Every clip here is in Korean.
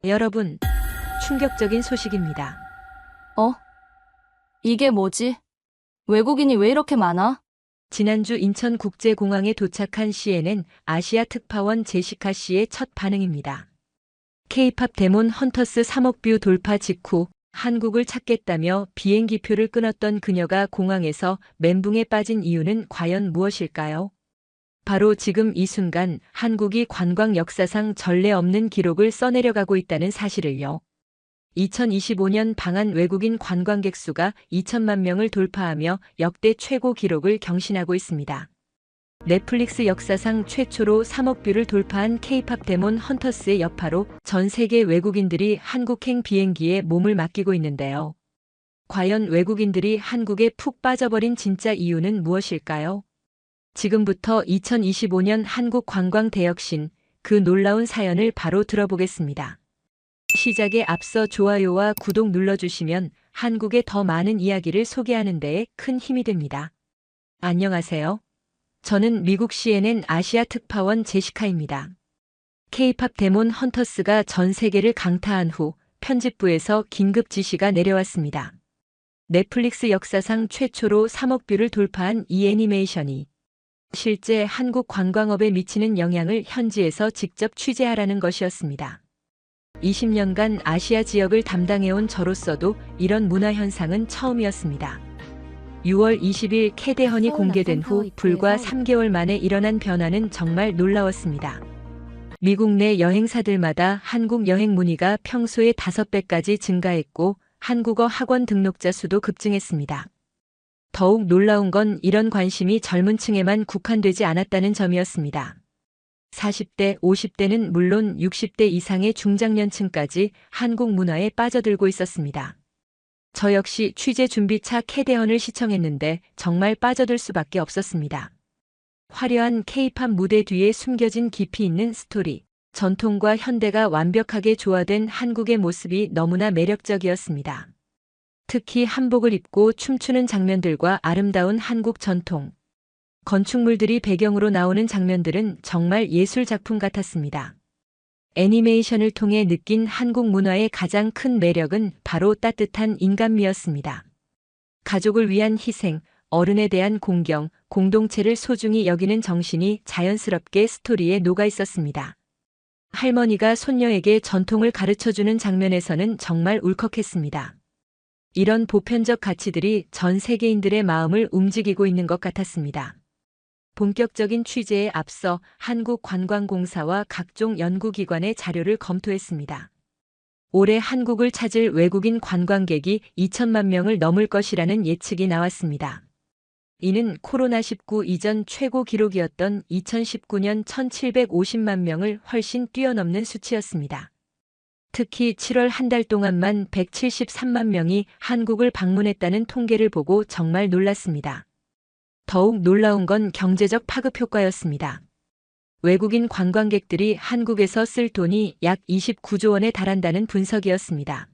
여러분, 충격적인 소식입니다. 어? 이게 뭐지? 외국인이 왜 이렇게 많아? 지난주 인천국제공항에 도착한 CNN 아시아 특파원 제시카 씨의 첫 반응입니다. K-팝 데몬 헌터스 3억 뷰 돌파 직후 한국을 찾겠다며 비행기표를 끊었던 그녀가 공항에서 멘붕에 빠진 이유는 과연 무엇일까요? 바로 지금 이 순간 한국이 관광 역사상 전례 없는 기록을 써내려가고 있다는 사실을요. 2025년 방한 외국인 관광객 수가 2천만 명을 돌파하며 역대 최고 기록을 경신하고 있습니다. 넷플릭스 역사상 최초로 3억 뷰를 돌파한 K-팝 데몬 헌터스의 여파로 전 세계 외국인들이 한국행 비행기에 몸을 맡기고 있는데요. 과연 외국인들이 한국에 푹 빠져버린 진짜 이유는 무엇일까요? 지금부터 2025년 한국 관광 대혁신, 그 놀라운 사연을 바로 들어보겠습니다. 시작에 앞서 좋아요와 구독 눌러주시면 한국의 더 많은 이야기를 소개하는 데에 큰 힘이 됩니다. 안녕하세요. 저는 미국 CNN 아시아 특파원 제시카입니다. K-팝 데몬 헌터스가 전 세계를 강타한 후 편집부에서 긴급 지시가 내려왔습니다. 넷플릭스 역사상 최초로 3억 뷰를 돌파한 이 애니메이션이 실제 한국 관광업에 미치는 영향을 현지에서 직접 취재하라는 것이었습니다. 20년간 아시아 지역을 담당해온 저로서도 이런 문화 현상은 처음이었습니다. 6월 20일 캐대헌이 공개된 후 불과 3개월 만에 일어난 변화는 정말 놀라웠습니다. 미국 내 여행사들마다 한국 여행 문의가 평소의 5배까지 증가했고 한국어 학원 등록자 수도 급증했습니다. 더욱 놀라운 건 이런 관심이 젊은 층에만 국한되지 않았다는 점이었습니다. 40대, 50대는 물론 60대 이상의 중장년층까지 한국 문화에 빠져들고 있었습니다. 저 역시 취재 준비차 캐대헌을 시청했는데 정말 빠져들 수밖에 없었습니다. 화려한 K-팝 무대 뒤에 숨겨진 깊이 있는 스토리, 전통과 현대가 완벽하게 조화된 한국의 모습이 너무나 매력적이었습니다. 특히 한복을 입고 춤추는 장면들과 아름다운 한국 전통, 건축물들이 배경으로 나오는 장면들은 정말 예술 작품 같았습니다. 애니메이션을 통해 느낀 한국 문화의 가장 큰 매력은 바로 따뜻한 인간미였습니다. 가족을 위한 희생, 어른에 대한 공경, 공동체를 소중히 여기는 정신이 자연스럽게 스토리에 녹아 있었습니다. 할머니가 손녀에게 전통을 가르쳐주는 장면에서는 정말 울컥했습니다. 이런 보편적 가치들이 전 세계인들의 마음을 움직이고 있는 것 같았습니다. 본격적인 취재에 앞서 한국관광공사와 각종 연구기관의 자료를 검토했습니다. 올해 한국을 찾을 외국인 관광객이 2천만 명을 넘을 것이라는 예측이 나왔습니다. 이는 코로나19 이전 최고 기록이었던 2019년 1,750만 명을 훨씬 뛰어넘는 수치였습니다. 특히 7월 한 달 동안만 173만 명이 한국을 방문했다는 통계를 보고 정말 놀랐습니다. 더욱 놀라운 건 경제적 파급 효과였습니다. 외국인 관광객들이 한국에서 쓸 돈이 약 29조 원에 달한다는 분석이었습니다.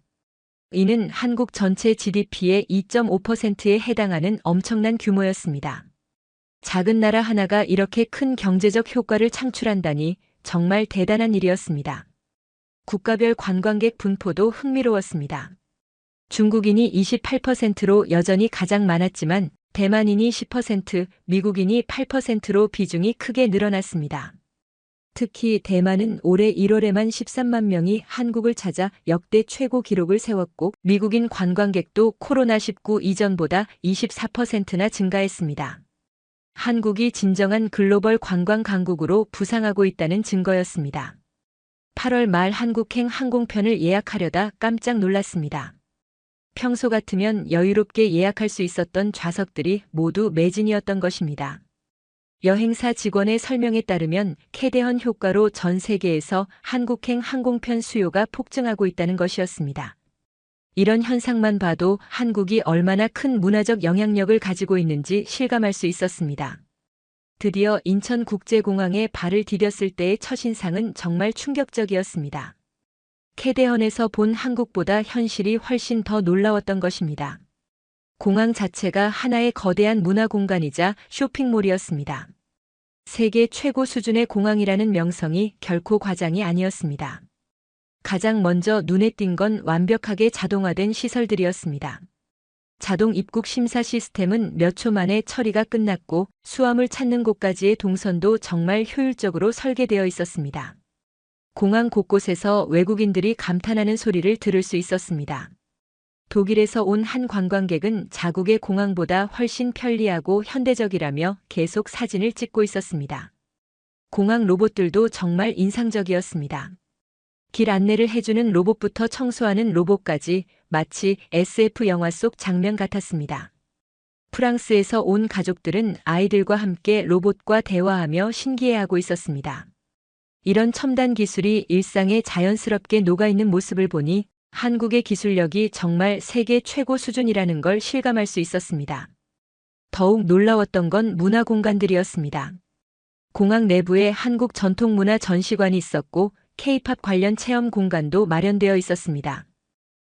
이는 한국 전체 GDP의 2.5%에 해당하는 엄청난 규모였습니다. 작은 나라 하나가 이렇게 큰 경제적 효과를 창출한다니 정말 대단한 일이었습니다. 국가별 관광객 분포도 흥미로웠습니다. 중국인이 28%로 여전히 가장 많았지만 대만인이 10%, 미국인이 8%로 비중이 크게 늘어났습니다. 특히 대만은 올해 1월에만 13만 명이 한국을 찾아 역대 최고 기록을 세웠고 미국인 관광객도 코로나19 이전보다 24%나 증가했습니다. 한국이 진정한 글로벌 관광 강국으로 부상하고 있다는 증거였습니다. 8월 말 한국행 항공편을 예약하려다 깜짝 놀랐습니다. 평소 같으면 여유롭게 예약할 수 있었던 좌석들이 모두 매진이었던 것입니다. 여행사 직원의 설명에 따르면 캐대헌 효과로 전 세계에서 한국행 항공편 수요가 폭증하고 있다는 것이었습니다. 이런 현상만 봐도 한국이 얼마나 큰 문화적 영향력을 가지고 있는지 실감할 수 있었습니다. 드디어 인천국제공항에 발을 디뎠을 때의 첫인상은 정말 충격적이었습니다. 캐대헌에서 본 한국보다 현실이 훨씬 더 놀라웠던 것입니다. 공항 자체가 하나의 거대한 문화 공간이자 쇼핑몰이었습니다. 세계 최고 수준의 공항이라는 명성이 결코 과장이 아니었습니다. 가장 먼저 눈에 띈 건 완벽하게 자동화된 시설들이었습니다. 자동 입국 심사 시스템은 몇 초 만에 처리가 끝났고 수화물 찾는 곳까지의 동선도 정말 효율적으로 설계되어 있었습니다. 공항 곳곳에서 외국인들이 감탄하는 소리를 들을 수 있었습니다. 독일에서 온 한 관광객은 자국의 공항보다 훨씬 편리하고 현대적이라며 계속 사진을 찍고 있었습니다. 공항 로봇들도 정말 인상적이었습니다. 길 안내를 해주는 로봇부터 청소하는 로봇까지 마치 SF 영화 속 장면 같았습니다. 프랑스에서 온 가족들은 아이들과 함께 로봇과 대화하며 신기해하고 있었습니다. 이런 첨단 기술이 일상에 자연스럽게 녹아있는 모습을 보니 한국의 기술력이 정말 세계 최고 수준이라는 걸 실감할 수 있었습니다. 더욱 놀라웠던 건 문화 공간들이었습니다. 공항 내부에 한국 전통문화 전시관이 있었고 K-팝 관련 체험 공간도 마련되어 있었습니다.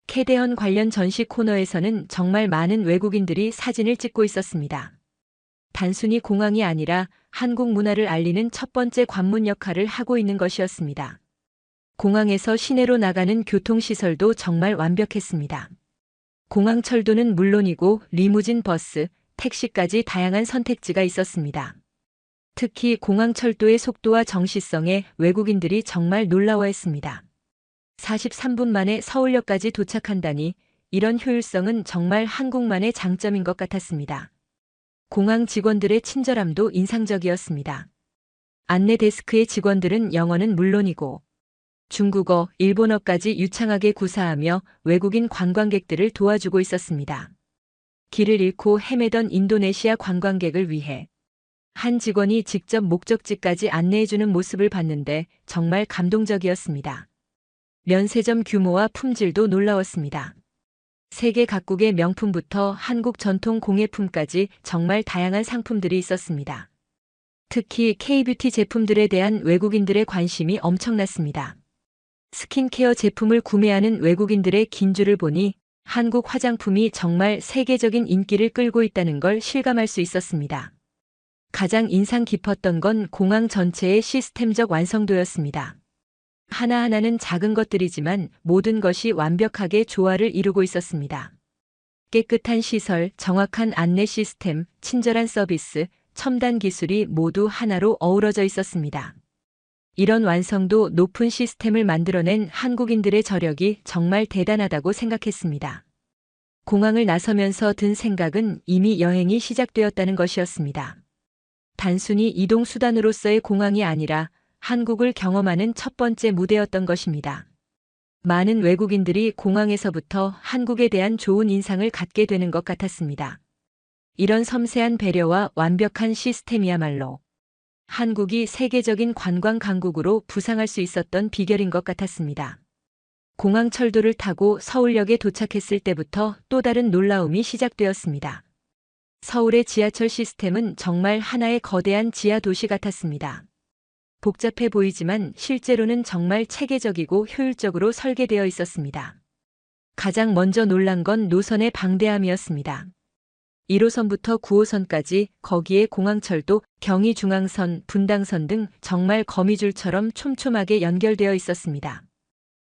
캐대헌 관련 전시 코너에서는 정말 많은 외국인들이 사진을 찍고 있었습니다. 단순히 공항이 아니라 한국 문화를 알리는 첫 번째 관문 역할을 하고 있는 것이었습니다. 공항에서 시내로 나가는 교통시설도 정말 완벽했습니다. 공항 철도는 물론이고 리무진 버스, 택시까지 다양한 선택지가 있었습니다. 특히 공항 철도의 속도와 정시성에 외국인들이 정말 놀라워했습니다. 43분 만에 서울역까지 도착한다니 이런 효율성은 정말 한국만의 장점인 것 같았습니다. 공항 직원들의 친절함도 인상적이었습니다. 안내 데스크의 직원들은 영어는 물론이고 중국어, 일본어까지 유창하게 구사하며 외국인 관광객들을 도와주고 있었습니다. 길을 잃고 헤매던 인도네시아 관광객을 위해 한 직원이 직접 목적지까지 안내해주는 모습을 봤는데 정말 감동적이었습니다. 면세점 규모와 품질도 놀라웠습니다. 세계 각국의 명품부터 한국 전통 공예품까지 정말 다양한 상품들이 있었습니다. 특히 K-뷰티 제품들에 대한 외국인들의 관심이 엄청났습니다. 스킨케어 제품을 구매하는 외국인들의 긴 줄을 보니 한국 화장품이 정말 세계적인 인기를 끌고 있다는 걸 실감할 수 있었습니다. 가장 인상 깊었던 건 공항 전체의 시스템적 완성도였습니다. 하나하나는 작은 것들이지만 모든 것이 완벽하게 조화를 이루고 있었습니다. 깨끗한 시설, 정확한 안내 시스템, 친절한 서비스, 첨단 기술이 모두 하나로 어우러져 있었습니다. 이런 완성도 높은 시스템을 만들어낸 한국인들의 저력이 정말 대단하다고 생각했습니다. 공항을 나서면서 든 생각은 이미 여행이 시작되었다는 것이었습니다. 단순히 이동 수단으로서의 공항이 아니라 한국을 경험하는 첫 번째 무대였던 것입니다. 많은 외국인들이 공항에서부터 한국에 대한 좋은 인상을 갖게 되는 것 같았습니다. 이런 섬세한 배려와 완벽한 시스템이야말로 한국이 세계적인 관광 강국으로 부상할 수 있었던 비결인 것 같았습니다. 공항 철도를 타고 서울역에 도착했을 때부터 또 다른 놀라움이 시작되었습니다. 서울의 지하철 시스템은 정말 하나의 거대한 지하 도시 같았습니다. 복잡해 보이지만 실제로는 정말 체계적이고 효율적으로 설계되어 있었습니다. 가장 먼저 놀란 건 노선의 방대함이었습니다. 1호선부터 9호선까지 거기에 공항철도, 경의중앙선, 분당선 등 정말 거미줄처럼 촘촘하게 연결되어 있었습니다.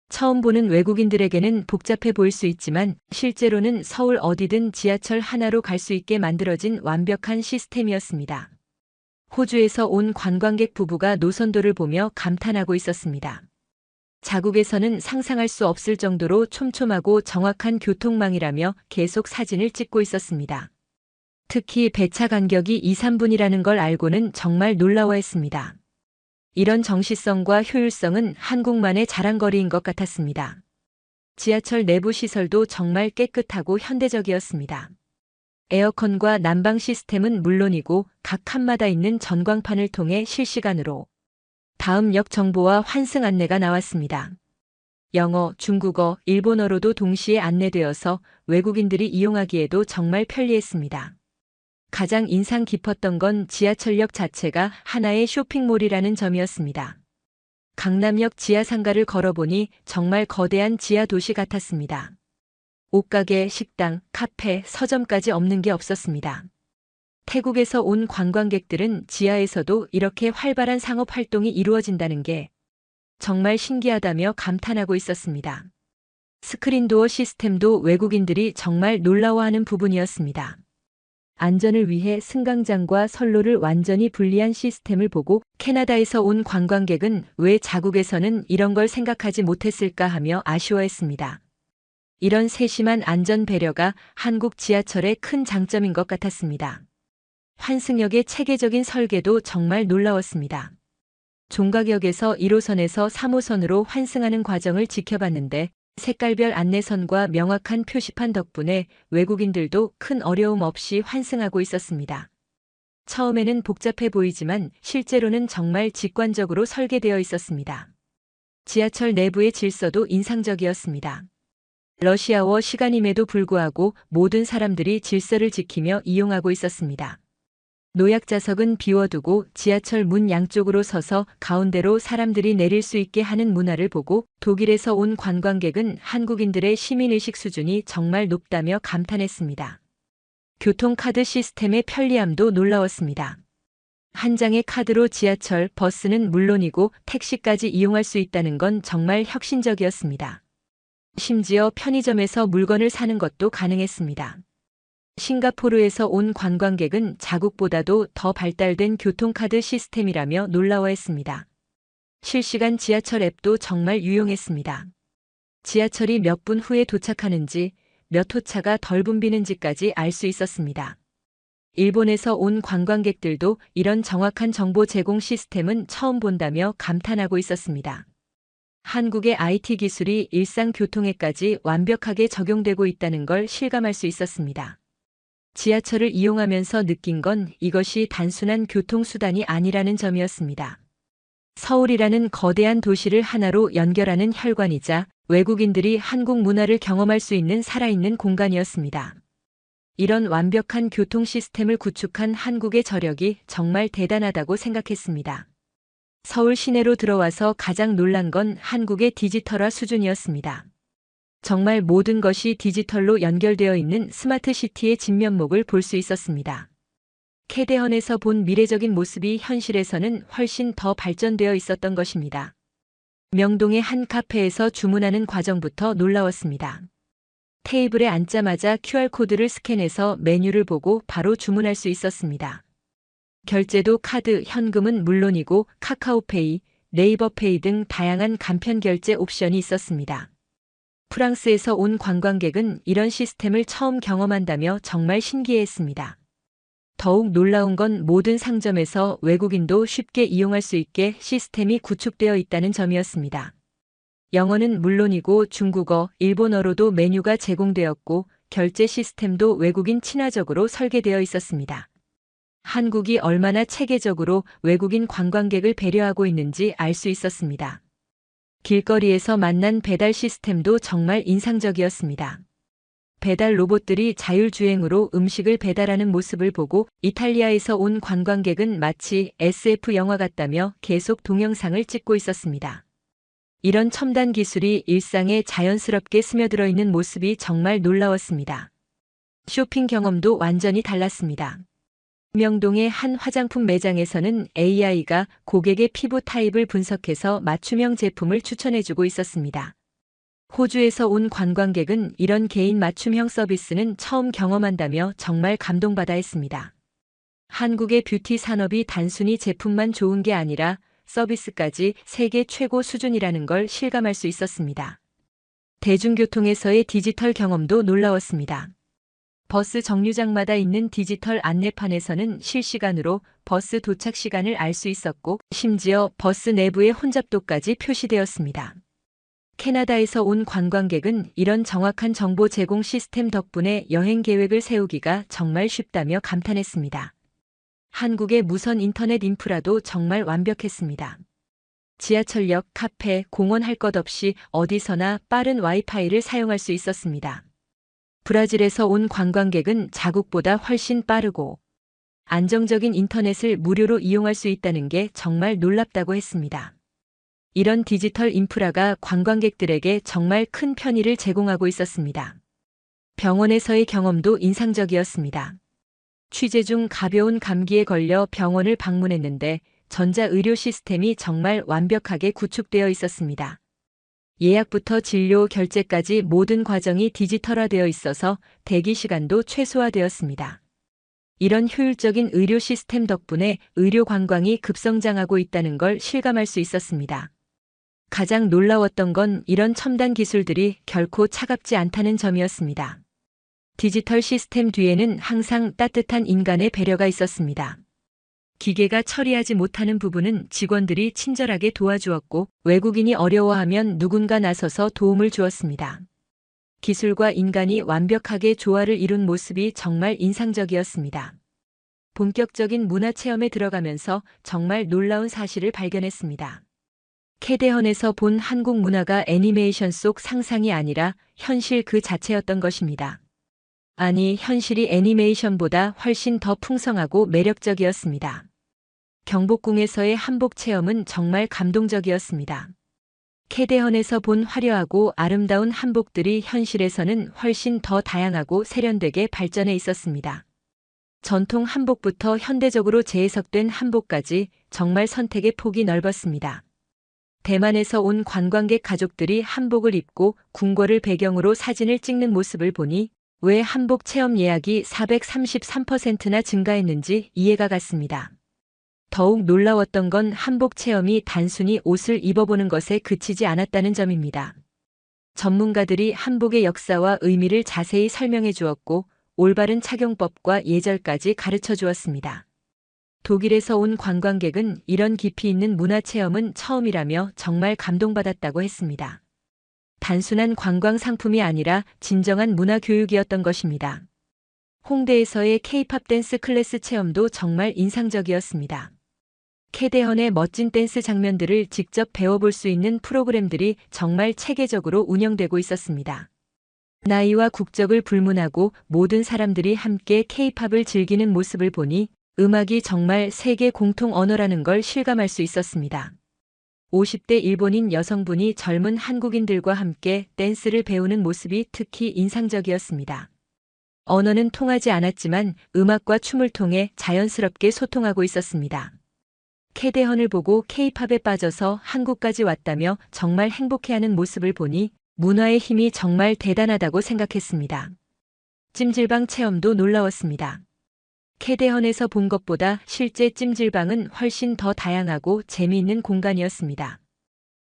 처음 보는 외국인들에게는 복잡해 보일 수 있지만 실제로는 서울 어디든 지하철 하나로 갈 수 있게 만들어진 완벽한 시스템이었습니다. 호주에서 온 관광객 부부가 노선도를 보며 감탄하고 있었습니다. 자국에서는 상상할 수 없을 정도로 촘촘하고 정확한 교통망이라며 계속 사진을 찍고 있었습니다. 특히 배차 간격이 2~3분이라는 걸 알고는 정말 놀라워했습니다. 이런 정시성과 효율성은 한국만의 자랑거리인 것 같았습니다. 지하철 내부 시설도 정말 깨끗하고 현대적이었습니다. 에어컨과 난방 시스템은 물론이고 각 칸마다 있는 전광판을 통해 실시간으로 다음 역 정보와 환승 안내가 나왔습니다. 영어, 중국어, 일본어로도 동시에 안내되어서 외국인들이 이용하기에도 정말 편리했습니다. 가장 인상 깊었던 건 지하철역 자체가 하나의 쇼핑몰이라는 점이었습니다. 강남역 지하상가를 걸어보니 정말 거대한 지하 도시 같았습니다. 옷가게, 식당, 카페, 서점까지 없는 게 없었습니다. 태국에서 온 관광객들은 지하에서도 이렇게 활발한 상업 활동이 이루어진다는 게 정말 신기하다며 감탄하고 있었습니다. 스크린도어 시스템도 외국인들이 정말 놀라워하는 부분이었습니다. 안전을 위해 승강장과 선로를 완전히 분리한 시스템을 보고 캐나다에서 온 관광객은 왜 자국에서는 이런 걸 생각하지 못했을까 하며 아쉬워했습니다. 이런 세심한 안전 배려가 한국 지하철의 큰 장점인 것 같았습니다. 환승역의 체계적인 설계도 정말 놀라웠습니다. 종각역에서 1호선에서 3호선으로 환승하는 과정을 지켜봤는데 색깔별 안내선과 명확한 표시판 덕분에 외국인들도 큰 어려움 없이 환승하고 있었습니다. 처음에는 복잡해 보이지만 실제로는 정말 직관적으로 설계되어 있었습니다. 지하철 내부의 질서도 인상적이었습니다. 러시아워 시간임에도 불구하고 모든 사람들이 질서를 지키며 이용하고 있었습니다. 노약자석은 비워두고 지하철 문 양쪽으로 서서 가운데로 사람들이 내릴 수 있게 하는 문화를 보고 독일에서 온 관광객은 한국인들의 시민의식 수준이 정말 높다며 감탄했습니다. 교통카드 시스템의 편리함도 놀라웠습니다. 한 장의 카드로 지하철, 버스는 물론이고 택시까지 이용할 수 있다는 건 정말 혁신적이었습니다. 심지어 편의점에서 물건을 사는 것도 가능했습니다. 싱가포르에서 온 관광객은 자국보다도 더 발달된 교통카드 시스템이라며 놀라워했습니다. 실시간 지하철 앱도 정말 유용했습니다. 지하철이 몇 분 후에 도착하는지, 몇 호차가 덜 붐비는지까지 알 수 있었습니다. 일본에서 온 관광객들도 이런 정확한 정보 제공 시스템은 처음 본다며 감탄하고 있었습니다. 한국의 IT 기술이 일상 교통에까지 완벽하게 적용되고 있다는 걸 실감할 수 있었습니다. 지하철을 이용하면서 느낀 건 이것이 단순한 교통수단이 아니라는 점이었습니다. 서울이라는 거대한 도시를 하나로 연결하는 혈관이자 외국인들이 한국 문화를 경험할 수 있는 살아있는 공간이었습니다. 이런 완벽한 교통 시스템을 구축한 한국의 저력이 정말 대단하다고 생각했습니다. 서울 시내로 들어와서 가장 놀란 건 한국의 디지털화 수준이었습니다. 정말 모든 것이 디지털로 연결되어 있는 스마트 시티의 진면목을 볼 수 있었습니다. 캐대헌에서 본 미래적인 모습이 현실에서는 훨씬 더 발전되어 있었던 것입니다. 명동의 한 카페에서 주문하는 과정부터 놀라웠습니다. 테이블에 앉자마자 QR코드를 스캔해서 메뉴를 보고 바로 주문할 수 있었습니다. 결제도 카드, 현금은 물론이고 카카오페이, 네이버페이 등 다양한 간편 결제 옵션이 있었습니다. 프랑스에서 온 관광객은 이런 시스템을 처음 경험한다며 정말 신기해했습니다. 더욱 놀라운 건 모든 상점에서 외국인도 쉽게 이용할 수 있게 시스템이 구축되어 있다는 점이었습니다. 영어는 물론이고 중국어, 일본어로도 메뉴가 제공되었고 결제 시스템도 외국인 친화적으로 설계되어 있었습니다. 한국이 얼마나 체계적으로 외국인 관광객을 배려하고 있는지 알 수 있었습니다. 길거리에서 만난 배달 시스템도 정말 인상적이었습니다. 배달 로봇들이 자율주행으로 음식을 배달하는 모습을 보고 이탈리아에서 온 관광객은 마치 SF 영화 같다며 계속 동영상을 찍고 있었습니다. 이런 첨단 기술이 일상에 자연스럽게 스며들어 있는 모습이 정말 놀라웠습니다. 쇼핑 경험도 완전히 달랐습니다. 명동의 한 화장품 매장에서는 AI가 고객의 피부 타입을 분석해서 맞춤형 제품을 추천해주고 있었습니다. 호주에서 온 관광객은 이런 개인 맞춤형 서비스는 처음 경험한다며 정말 감동받아 했습니다. 한국의 뷰티 산업이 단순히 제품만 좋은 게 아니라 서비스까지 세계 최고 수준이라는 걸 실감할 수 있었습니다. 대중교통에서의 디지털 경험도 놀라웠습니다. 버스 정류장마다 있는 디지털 안내판에서는 실시간으로 버스 도착 시간을 알 수 있었고 심지어 버스 내부의 혼잡도까지 표시되었습니다. 캐나다에서 온 관광객은 이런 정확한 정보 제공 시스템 덕분에 여행 계획을 세우기가 정말 쉽다며 감탄했습니다. 한국의 무선 인터넷 인프라도 정말 완벽했습니다. 지하철역, 카페, 공원 할 것 없이 어디서나 빠른 와이파이를 사용할 수 있었습니다. 브라질에서 온 관광객은 자국보다 훨씬 빠르고 안정적인 인터넷을 무료로 이용할 수 있다는 게 정말 놀랍다고 했습니다. 이런 디지털 인프라가 관광객들에게 정말 큰 편의를 제공하고 있었습니다. 병원에서의 경험도 인상적이었습니다. 취재 중 가벼운 감기에 걸려 병원을 방문했는데 전자의료 시스템이 정말 완벽하게 구축되어 있었습니다. 예약부터 진료 결제까지 모든 과정이 디지털화되어 있어서 대기 시간도 최소화되었습니다. 이런 효율적인 의료 시스템 덕분에 의료 관광이 급성장하고 있다는 걸 실감할 수 있었습니다. 가장 놀라웠던 건 이런 첨단 기술들이 결코 차갑지 않다는 점이었습니다. 디지털 시스템 뒤에는 항상 따뜻한 인간의 배려가 있었습니다. 기계가 처리하지 못하는 부분은 직원들이 친절하게 도와주었고, 외국인이 어려워하면 누군가 나서서 도움을 주었습니다. 기술과 인간이 완벽하게 조화를 이룬 모습이 정말 인상적이었습니다. 본격적인 문화체험에 들어가면서 정말 놀라운 사실을 발견했습니다. 캐대헌에서 본 한국 문화가 애니메이션 속 상상이 아니라 현실 그 자체였던 것입니다. 아니, 현실이 애니메이션보다 훨씬 더 풍성하고 매력적이었습니다. 경복궁에서의 한복 체험은 정말 감동적이었습니다. 캐대헌에서 본 화려하고 아름다운 한복들이 현실에서는 훨씬 더 다양하고 세련되게 발전해 있었습니다. 전통 한복부터 현대적으로 재해석된 한복까지 정말 선택의 폭이 넓었습니다. 대만에서 온 관광객 가족들이 한복을 입고 궁궐을 배경으로 사진을 찍는 모습을 보니 왜 한복 체험 예약이 433%나 증가했는지 이해가 갔습니다. 더욱 놀라웠던 건 한복 체험이 단순히 옷을 입어보는 것에 그치지 않았다는 점입니다. 전문가들이 한복의 역사와 의미를 자세히 설명해 주었고, 올바른 착용법과 예절까지 가르쳐 주었습니다. 독일에서 온 관광객은 이런 깊이 있는 문화 체험은 처음이라며 정말 감동받았다고 했습니다. 단순한 관광 상품이 아니라 진정한 문화 교육이었던 것입니다. 홍대에서의 K-팝 댄스 클래스 체험도 정말 인상적이었습니다. 캐대헌의 멋진 댄스 장면들을 직접 배워볼 수 있는 프로그램들이 정말 체계적으로 운영되고 있었습니다. 나이와 국적을 불문하고 모든 사람들이 함께 K-팝을 즐기는 모습을 보니 음악이 정말 세계 공통 언어라는 걸 실감할 수 있었습니다. 50대 일본인 여성분이 젊은 한국인들과 함께 댄스를 배우는 모습이 특히 인상적이었습니다. 언어는 통하지 않았지만 음악과 춤을 통해 자연스럽게 소통하고 있었습니다. 캐대헌을 보고 K-팝에 빠져서 한국까지 왔다며 정말 행복해하는 모습을 보니 문화의 힘이 정말 대단하다고 생각했습니다. 찜질방 체험도 놀라웠습니다. 캐대헌에서 본 것보다 실제 찜질방은 훨씬 더 다양하고 재미있는 공간이었습니다.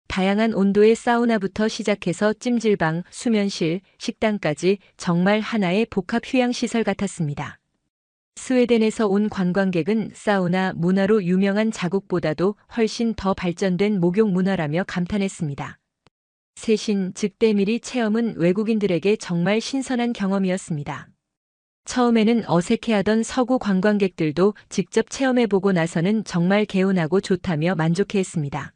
다양한 온도의 사우나부터 시작해서 찜질방, 수면실, 식당까지 정말 하나의 복합 휴양시설 같았습니다. 스웨덴에서 온 관광객은 사우나 문화로 유명한 자국보다도 훨씬 더 발전된 목욕 문화라며 감탄했습니다. 세신, 즉 때밀이 체험은 외국인들에게 정말 신선한 경험이었습니다. 처음에는 어색해하던 서구 관광객들도 직접 체험해보고 나서는 정말 개운하고 좋다며 만족해했습니다.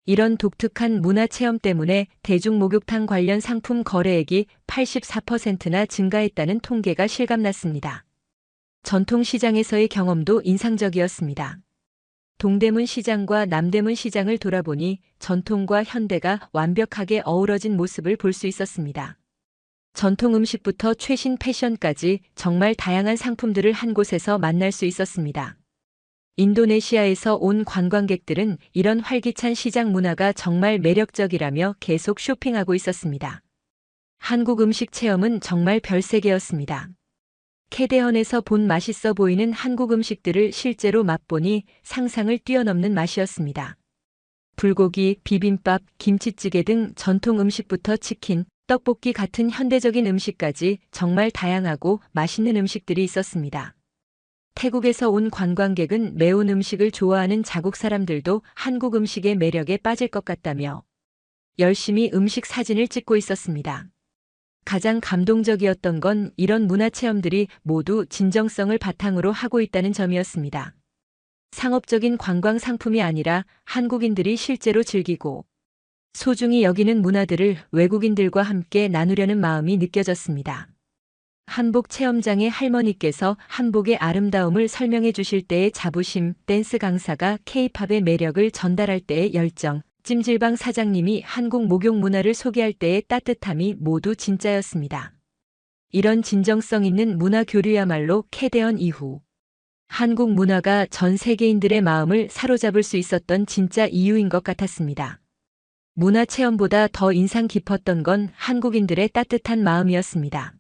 이런 독특한 문화 체험 때문에 대중목욕탕 관련 상품 거래액이 84%나 증가했다는 통계가 실감났습니다. 전통시장에서의 경험도 인상적이었습니다. 동대문 시장과 남대문 시장을 돌아보니 전통과 현대가 완벽하게 어우러진 모습을 볼 수 있었습니다. 전통 음식부터 최신 패션까지 정말 다양한 상품들을 한 곳에서 만날 수 있었습니다. 인도네시아에서 온 관광객들은 이런 활기찬 시장 문화가 정말 매력적이라며 계속 쇼핑하고 있었습니다. 한국 음식 체험은 정말 별세계였습니다. 캐대헌에서 본 맛있어 보이는 한국 음식들을 실제로 맛보니 상상을 뛰어넘는 맛이었습니다. 불고기, 비빔밥, 김치찌개 등 전통 음식부터 치킨, 떡볶이 같은 현대적인 음식까지 정말 다양하고 맛있는 음식들이 있었습니다. 태국에서 온 관광객은 매운 음식을 좋아하는 자국 사람들도 한국 음식의 매력에 빠질 것 같다며 열심히 음식 사진을 찍고 있었습니다. 가장 감동적이었던 건 이런 문화체험들이 모두 진정성을 바탕으로 하고 있다는 점이었습니다. 상업적인 관광 상품이 아니라 한국인들이 실제로 즐기고 소중히 여기는 문화들을 외국인들과 함께 나누려는 마음이 느껴졌습니다. 한복 체험장의 할머니께서 한복의 아름다움을 설명해 주실 때의 자부심, 댄스 강사가 K-팝의 매력을 전달할 때의 열정, 찜질방 사장님이 한국 목욕 문화를 소개할 때의 따뜻함이 모두 진짜였습니다. 이런 진정성 있는 문화 교류야말로 캐대헌 이후 한국 문화가 전 세계인들의 마음을 사로잡을 수 있었던 진짜 이유인 것 같았습니다. 문화 체험보다 더 인상 깊었던 건 한국인들의 따뜻한 마음이었습니다.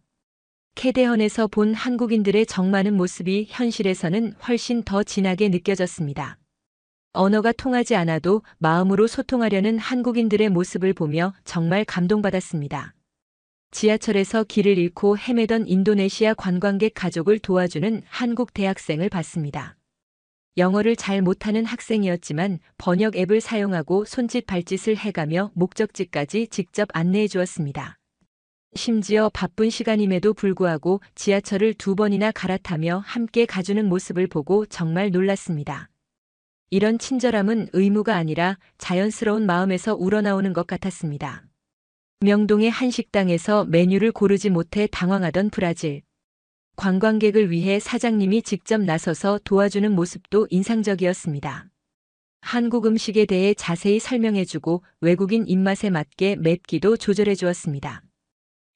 캐대헌에서 본 한국인들의 정 많은 모습이 현실에서는 훨씬 더 진하게 느껴졌습니다. 언어가 통하지 않아도 마음으로 소통하려는 한국인들의 모습을 보며 정말 감동받았습니다. 지하철에서 길을 잃고 헤매던 인도네시아 관광객 가족을 도와주는 한국 대학생을 봤습니다. 영어를 잘 못하는 학생이었지만 번역 앱을 사용하고 손짓 발짓을 해가며 목적지까지 직접 안내해 주었습니다. 심지어 바쁜 시간임에도 불구하고 지하철을 2번이나 갈아타며 함께 가주는 모습을 보고 정말 놀랐습니다. 이런 친절함은 의무가 아니라 자연스러운 마음에서 우러나오는 것 같았습니다. 명동의 한 식당에서 메뉴를 고르지 못해 당황하던 브라질 관광객을 위해 사장님이 직접 나서서 도와주는 모습도 인상적이었습니다. 한국 음식에 대해 자세히 설명해주고 외국인 입맛에 맞게 맵기도 조절해 주었습니다.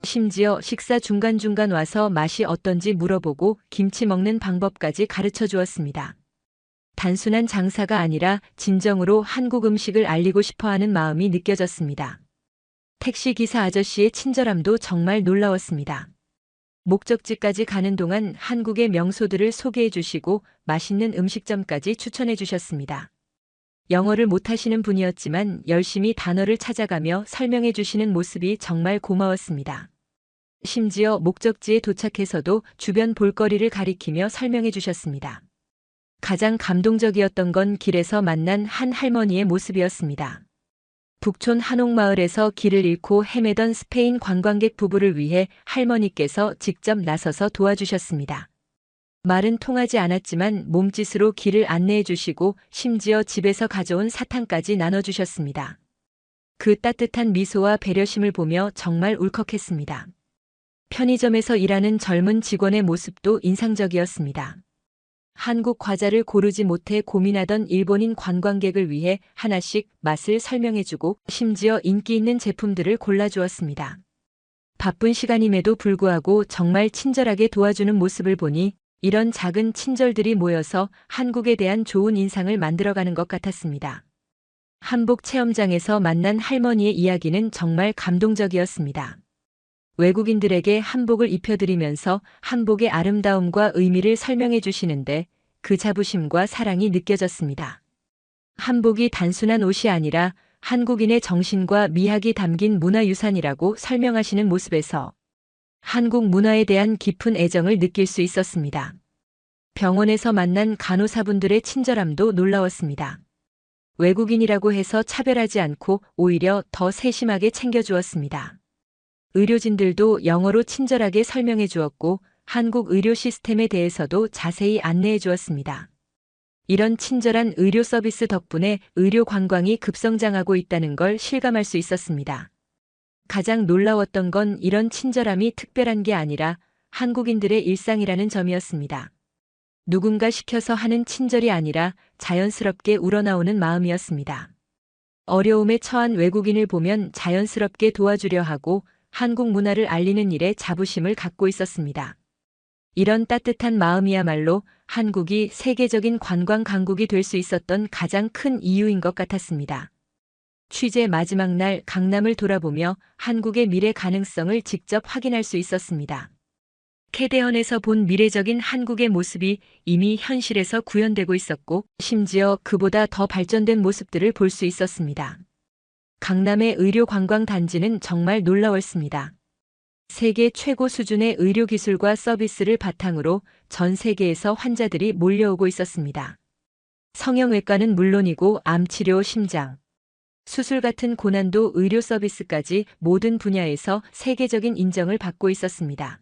심지어 식사 중간중간 와서 맛이 어떤지 물어보고 김치 먹는 방법까지 가르쳐 주었습니다. 단순한 장사가 아니라 진정으로 한국 음식을 알리고 싶어 하는 마음이 느껴졌습니다. 택시기사 아저씨의 친절함도 정말 놀라웠습니다. 목적지까지 가는 동안 한국의 명소들을 소개해 주시고 맛있는 음식점까지 추천해 주셨습니다. 영어를 못하시는 분이었지만 열심히 단어를 찾아가며 설명해 주시는 모습이 정말 고마웠습니다. 심지어 목적지에 도착해서도 주변 볼거리를 가리키며 설명해 주셨습니다. 가장 감동적이었던 건 길에서 만난 한 할머니의 모습이었습니다. 북촌 한옥마을에서 길을 잃고 헤매던 스페인 관광객 부부를 위해 할머니께서 직접 나서서 도와주셨습니다. 말은 통하지 않았지만 몸짓으로 길을 안내해 주시고 심지어 집에서 가져온 사탕까지 나눠주셨습니다. 그 따뜻한 미소와 배려심을 보며 정말 울컥했습니다. 편의점에서 일하는 젊은 직원의 모습도 인상적이었습니다. 한국 과자를 고르지 못해 고민하던 일본인 관광객을 위해 하나씩 맛을 설명해주고 심지어 인기 있는 제품들을 골라주었습니다. 바쁜 시간임에도 불구하고 정말 친절하게 도와주는 모습을 보니 이런 작은 친절들이 모여서 한국에 대한 좋은 인상을 만들어가는 것 같았습니다. 한복 체험장에서 만난 할머니의 이야기는 정말 감동적이었습니다. 외국인들에게 한복을 입혀드리면서 한복의 아름다움과 의미를 설명해 주시는데 그 자부심과 사랑이 느껴졌습니다. 한복이 단순한 옷이 아니라 한국인의 정신과 미학이 담긴 문화유산이라고 설명하시는 모습에서 한국 문화에 대한 깊은 애정을 느낄 수 있었습니다. 병원에서 만난 간호사분들의 친절함도 놀라웠습니다. 외국인이라고 해서 차별하지 않고 오히려 더 세심하게 챙겨주었습니다. 의료진들도 영어로 친절하게 설명해 주었고 한국 의료 시스템에 대해서도 자세히 안내해 주었습니다. 이런 친절한 의료 서비스 덕분에 의료 관광이 급성장하고 있다는 걸 실감할 수 있었습니다. 가장 놀라웠던 건 이런 친절함이 특별한 게 아니라 한국인들의 일상이라는 점이었습니다. 누군가 시켜서 하는 친절이 아니라 자연스럽게 우러나오는 마음이었습니다. 어려움에 처한 외국인을 보면 자연스럽게 도와주려 하고 한국 문화를 알리는 일에 자부심을 갖고 있었습니다. 이런 따뜻한 마음이야말로 한국이 세계적인 관광 강국이 될 수 있었던 가장 큰 이유인 것 같았습니다. 취재 마지막 날 강남을 돌아보며 한국의 미래 가능성을 직접 확인할 수 있었습니다. 캐대헌에서 본 미래적인 한국의 모습이 이미 현실에서 구현되고 있었고 심지어 그보다 더 발전된 모습들을 볼 수 있었습니다. 강남의 의료관광단지는 정말 놀라웠습니다. 세계 최고 수준의 의료기술과 서비스를 바탕으로 전 세계에서 환자들이 몰려오고 있었습니다. 성형외과는 물론이고 암치료, 심장, 수술 같은 고난도 의료 서비스까지 모든 분야에서 세계적인 인정을 받고 있었습니다.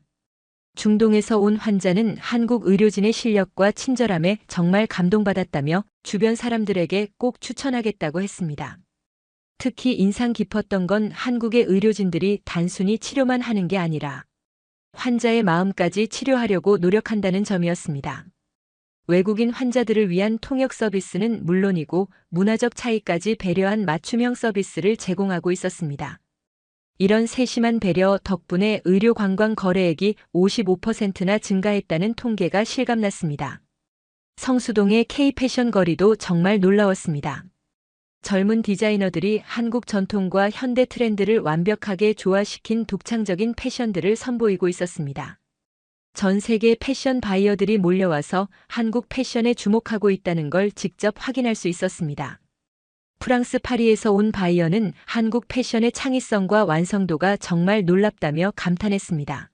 중동에서 온 환자는 한국 의료진의 실력과 친절함에 정말 감동받았다며 주변 사람들에게 꼭 추천하겠다고 했습니다. 특히 인상 깊었던 건 한국의 의료진들이 단순히 치료만 하는 게 아니라 환자의 마음까지 치료하려고 노력한다는 점이었습니다. 외국인 환자들을 위한 통역 서비스는 물론이고 문화적 차이까지 배려한 맞춤형 서비스를 제공하고 있었습니다. 이런 세심한 배려 덕분에 의료 관광 거래액이 55%나 증가했다는 통계가 실감났습니다. 성수동의 K-패션 거리도 정말 놀라웠습니다. 젊은 디자이너들이 한국 전통과 현대 트렌드를 완벽하게 조화시킨 독창적인 패션들을 선보이고 있었습니다. 전 세계 패션 바이어들이 몰려와서 한국 패션에 주목하고 있다는 걸 직접 확인할 수 있었습니다. 프랑스 파리에서 온 바이어는 한국 패션의 창의성과 완성도가 정말 놀랍다며 감탄했습니다.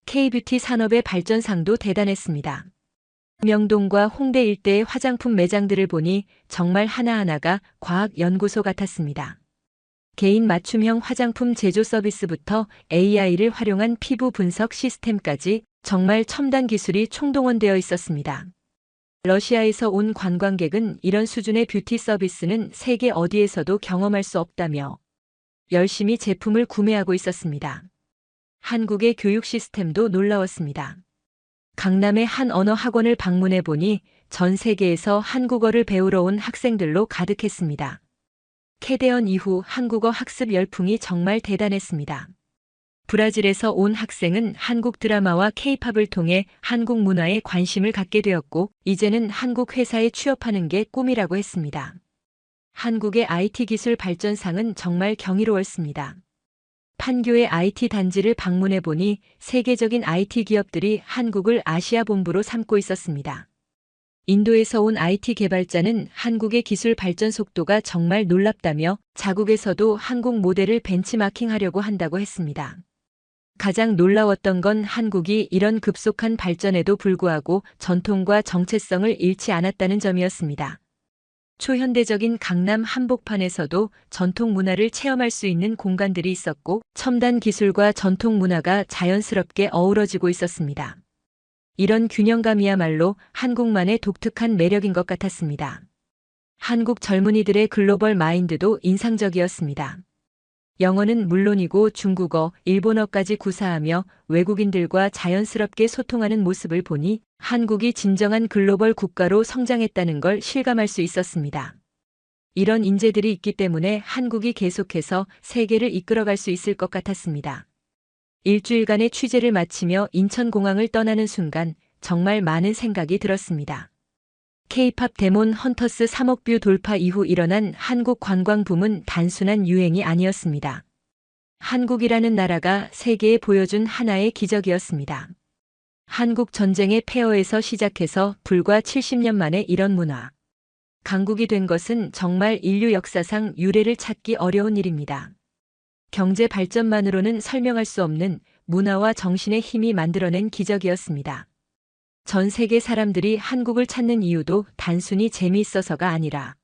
K-뷰티 산업의 발전상도 대단했습니다. 명동과 홍대 일대의 화장품 매장들을 보니 정말 하나하나가 과학연구소 같았습니다. 개인 맞춤형 화장품 제조 서비스부터 AI를 활용한 피부 분석 시스템까지 정말 첨단 기술이 총동원되어 있었습니다. 러시아에서 온 관광객은 이런 수준의 뷰티 서비스는 세계 어디에서도 경험할 수 없다며 열심히 제품을 구매하고 있었습니다. 한국의 교육 시스템도 놀라웠습니다. 강남의 한 언어 학원을 방문해 보니 전 세계에서 한국어를 배우러 온 학생들로 가득했습니다. 캐대언 이후 한국어 학습 열풍이 정말 대단했습니다. 브라질에서 온 학생은 한국 드라마와 K-팝을 통해 한국 문화에 관심을 갖게 되었고, 이제는 한국 회사에 취업하는 게 꿈이라고 했습니다. 한국의 IT 기술 발전상은 정말 경이로웠습니다. 판교의 IT 단지를 방문해 보니 세계적인 IT 기업들이 한국을 아시아 본부로 삼고 있었습니다. 인도에서 온 IT 개발자는 한국의 기술 발전 속도가 정말 놀랍다며 자국에서도 한국 모델을 벤치마킹하려고 한다고 했습니다. 가장 놀라웠던 건 한국이 이런 급속한 발전에도 불구하고 전통과 정체성을 잃지 않았다는 점이었습니다. 초현대적인 강남 한복판에서도 전통 문화를 체험할 수 있는 공간들이 있었고, 첨단 기술과 전통 문화가 자연스럽게 어우러지고 있었습니다. 이런 균형감이야말로 한국만의 독특한 매력인 것 같았습니다. 한국 젊은이들의 글로벌 마인드도 인상적이었습니다. 영어는 물론이고 중국어, 일본어까지 구사하며 외국인들과 자연스럽게 소통하는 모습을 보니 한국이 진정한 글로벌 국가로 성장했다는 걸 실감할 수 있었습니다. 이런 인재들이 있기 때문에 한국이 계속해서 세계를 이끌어갈 수 있을 것 같았습니다. 일주일간의 취재를 마치며 인천공항을 떠나는 순간 정말 많은 생각이 들었습니다. K-팝 데몬 헌터스 3억 뷰 돌파 이후 일어난 한국 관광 붐은 단순한 유행이 아니었습니다. 한국이라는 나라가 세계에 보여준 하나의 기적이었습니다. 한국 전쟁의 폐허에서 시작해서 불과 70년 만에 이런 문화 강국이 된 것은 정말 인류 역사상 유례를 찾기 어려운 일입니다. 경제 발전만으로는 설명할 수 없는 문화와 정신의 힘이 만들어낸 기적이었습니다. 전 세계 사람들이 한국을 찾는 이유도 단순히 재미있어서가 아니라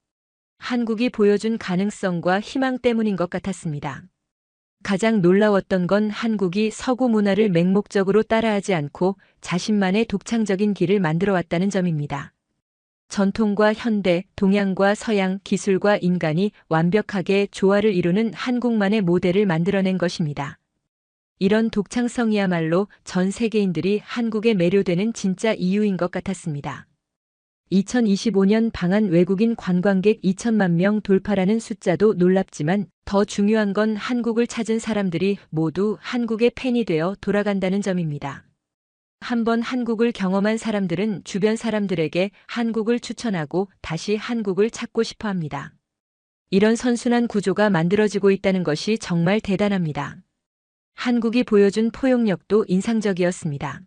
한국이 보여준 가능성과 희망 때문인 것 같았습니다. 가장 놀라웠던 건 한국이 서구 문화를 맹목적으로 따라하지 않고 자신만의 독창적인 길을 만들어 왔다는 점입니다. 전통과 현대, 동양과 서양, 기술과 인간이 완벽하게 조화를 이루는 한국만의 모델을 만들어낸 것입니다. 이런 독창성이야말로 전 세계인들이 한국에 매료되는 진짜 이유인 것 같았습니다. 2025년 방한 외국인 관광객 2천만 명 돌파라는 숫자도 놀랍지만 더 중요한 건 한국을 찾은 사람들이 모두 한국의 팬이 되어 돌아간다는 점입니다. 한번 한국을 경험한 사람들은 주변 사람들에게 한국을 추천하고 다시 한국을 찾고 싶어 합니다. 이런 선순환 구조가 만들어지고 있다는 것이 정말 대단합니다. 한국이 보여준 포용력도 인상적이었습니다.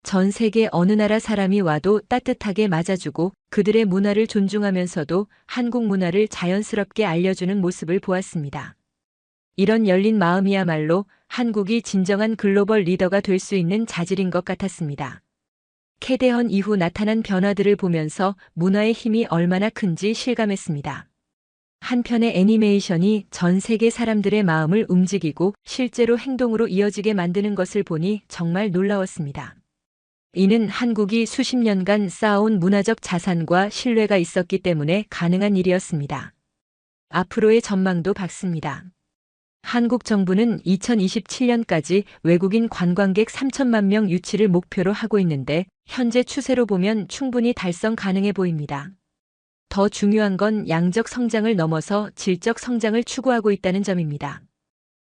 전 세계 어느 나라 사람이 와도 따뜻하게 맞아주고 그들의 문화를 존중하면서도 한국 문화를 자연스럽게 알려주는 모습을 보았습니다. 이런 열린 마음이야말로 한국이 진정한 글로벌 리더가 될 수 있는 자질인 것 같았습니다. 캐대헌 이후 나타난 변화들을 보면서 문화의 힘이 얼마나 큰지 실감했습니다. 한편의 애니메이션이 전 세계 사람들의 마음을 움직이고 실제로 행동으로 이어지게 만드는 것을 보니 정말 놀라웠습니다. 이는 한국이 수십 년간 쌓아온 문화적 자산과 신뢰가 있었기 때문에 가능한 일이었습니다. 앞으로의 전망도 밝습니다. 한국 정부는 2027년까지 외국인 관광객 3천만 명 유치를 목표로 하고 있는데 현재 추세로 보면 충분히 달성 가능해 보입니다. 더 중요한 건 양적 성장을 넘어서 질적 성장을 추구하고 있다는 점입니다.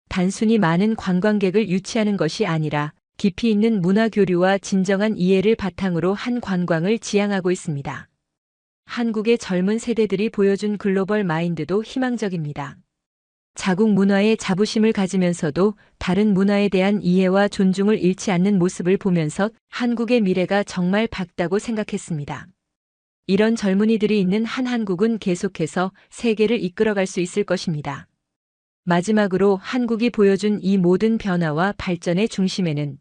단순히 많은 관광객을 유치하는 것이 아니라 깊이 있는 문화 교류와 진정한 이해를 바탕으로 한 관광을 지향하고 있습니다. 한국의 젊은 세대들이 보여준 글로벌 마인드도 희망적입니다. 자국 문화에 자부심을 가지면서도 다른 문화에 대한 이해와 존중을 잃지 않는 모습을 보면서 한국의 미래가 정말 밝다고 생각했습니다. 이런 젊은이들이 있는 한국은 계속해서 세계를 이끌어갈 수 있을 것입니다. 마지막으로 한국이 보여준 이 모든 변화와 발전의 중심에는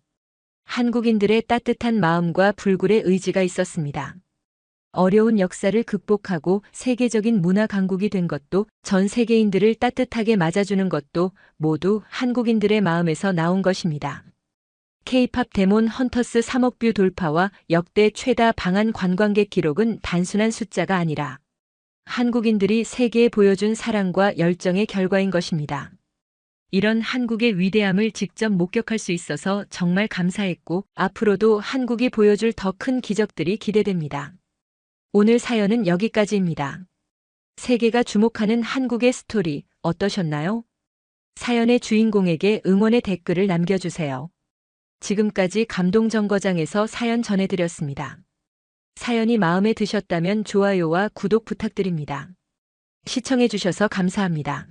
한국인들의 따뜻한 마음과 불굴의 의지가 있었습니다. 어려운 역사를 극복하고 세계적인 문화 강국이 된 것도, 전 세계인들을 따뜻하게 맞아주는 것도 모두 한국인들의 마음에서 나온 것입니다. K-팝 데몬 헌터스 3억 뷰 돌파와 역대 최다 방한 관광객 기록은 단순한 숫자가 아니라 한국인들이 세계에 보여준 사랑과 열정의 결과인 것입니다. 이런 한국의 위대함을 직접 목격할 수 있어서 정말 감사했고, 앞으로도 한국이 보여줄 더 큰 기적들이 기대됩니다. 오늘 사연은 여기까지입니다. 세계가 주목하는 한국의 스토리 어떠셨나요? 사연의 주인공에게 응원의 댓글을 남겨주세요. 지금까지 감동정거장에서 사연 전해드렸습니다. 사연이 마음에 드셨다면 좋아요와 구독 부탁드립니다. 시청해주셔서 감사합니다.